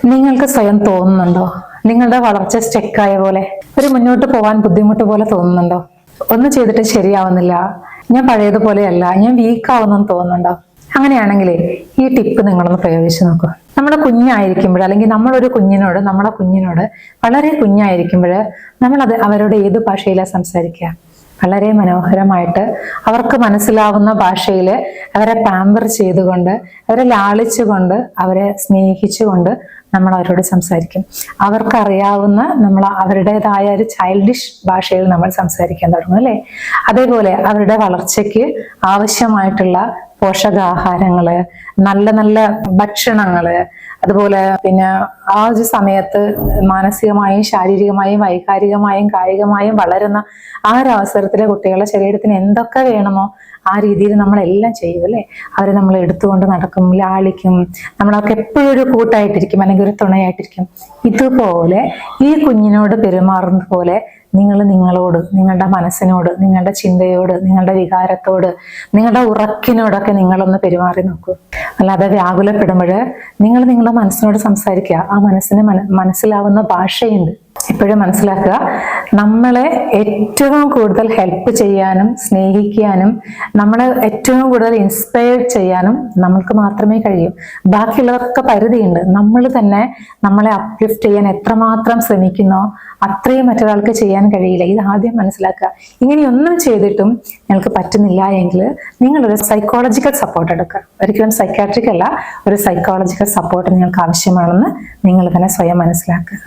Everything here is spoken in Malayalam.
നിങ്ങൾക്ക് സ്വയം തോന്നുന്നുണ്ടോ നിങ്ങളുടെ വളർച്ച സ്റ്റെക്കായ പോലെ, ഒരു മുന്നോട്ട് പോകാൻ ബുദ്ധിമുട്ട് പോലെ തോന്നുന്നുണ്ടോ? ഒന്നും ചെയ്തിട്ട് ശരിയാവുന്നില്ല, ഞാൻ പഴയതുപോലെയല്ല, ഞാൻ വീക്കാവുന്നെന്ന് തോന്നുന്നുണ്ടോ? അങ്ങനെയാണെങ്കിലേ ഈ ടിപ്പ് നിങ്ങളൊന്ന് പ്രയോഗിച്ച് നോക്കൂ. നമ്മുടെ കുഞ്ഞായിരിക്കുമ്പോൾ, അല്ലെങ്കിൽ നമ്മളൊരു കുഞ്ഞിനോട്, നമ്മുടെ കുഞ്ഞിനോട് വളരെ കുഞ്ഞായിരിക്കുമ്പോൾ അവരോട് ഏത് ഭാഷയിലാണ് സംസാരിക്കുക? വളരെ മനോഹരമായിട്ട് അവർക്ക് മനസ്സിലാവുന്ന ഭാഷയിൽ അവരെ പാമ്പർ ചെയ്തുകൊണ്ട്, അവരെ ലാളിച്ചുകൊണ്ട്, അവരെ സ്നേഹിച്ചുകൊണ്ട് നമ്മൾ അവരോട് സംസാരിക്കും. അവർക്കറിയാവുന്ന അവരുടേതായ ഒരു ചൈൽഡിഷ് ഭാഷയിൽ നമ്മൾ സംസാരിക്കാൻ തുടങ്ങും, അല്ലേ? അതേപോലെ അവരുടെ വളർച്ചയ്ക്ക് ആവശ്യമായിട്ടുള്ള പോഷകാഹാരങ്ങള്, നല്ല നല്ല ഭക്ഷണങ്ങള്, അതുപോലെ പിന്നെ ആ ഒരു സമയത്ത് മാനസികമായും ശാരീരികമായും വൈകാരികമായും കായികമായും വളരുന്ന ആ ഒരു അവസരത്തിലെ കുട്ടികളുടെ ശരീരത്തിന് എന്തൊക്കെ വേണമോ ആ രീതിയിൽ നമ്മളെല്ലാം ചെയ്യും, അല്ലേ? അവരെ നമ്മൾ എടുത്തുകൊണ്ട് നടക്കും, ലാളിക്കും, നമ്മളൊക്കെ എപ്പോഴും ഒരു കൂട്ടായിട്ടിരിക്കും, അല്ലെങ്കിൽ ഒരു തുണയായിട്ടിരിക്കും. ഇതുപോലെ ഈ കുഞ്ഞിനോട് പെരുമാറുന്നത് പോലെ നിങ്ങളോട്, നിങ്ങളുടെ മനസ്സിനോട്, നിങ്ങളുടെ ചിന്തയോട്, നിങ്ങളുടെ വികാരത്തോട്, നിങ്ങളുടെ ഉറക്കിനോടൊക്കെ നിങ്ങളൊന്ന് പെരുമാറി നോക്കൂ. അല്ലാതെ വ്യാകുലപ്പെടുമ്പോൾ നിങ്ങളുടെ മനസ്സിനോട് സംസാരിക്കുക. ആ മനസ്സിന് മനസ്സിലാവുന്ന ഭാഷയുണ്ട്. എപ്പോഴും മനസ്സിലാക്കുക, നമ്മളെ ഏറ്റവും കൂടുതൽ ഹെൽപ്പ് ചെയ്യാനും സ്നേഹിക്കാനും നമ്മളെ ഏറ്റവും കൂടുതൽ ഇൻസ്പയർ ചെയ്യാനും നമ്മൾക്ക് മാത്രമേ കഴിയൂ. ബാക്കിയുള്ളവർക്ക് പരിധിയുണ്ട്. നമ്മൾ തന്നെ നമ്മളെ അപ്ലിഫ്റ്റ് ചെയ്യാൻ എത്രമാത്രം ശ്രമിക്കുന്നോ അത്രയും മറ്റൊരാൾക്ക് ചെയ്യാൻ കഴിയില്ല. ഇത് ആദ്യം മനസ്സിലാക്കുക. ഇങ്ങനെയൊന്നും ചെയ്തിട്ടും നിങ്ങൾക്ക് പറ്റുന്നില്ല എങ്കിൽ നിങ്ങളൊരു സൈക്കോളജിക്കൽ സപ്പോർട്ട് എടുക്കുക. ഒരിക്കലും സൈക്കാട്രിക് അല്ല, ഒരു സൈക്കോളജിക്കൽ സപ്പോർട്ട് നിങ്ങൾക്ക് ആവശ്യമാണെന്ന് നിങ്ങൾ തന്നെ സ്വയം മനസ്സിലാക്കുക.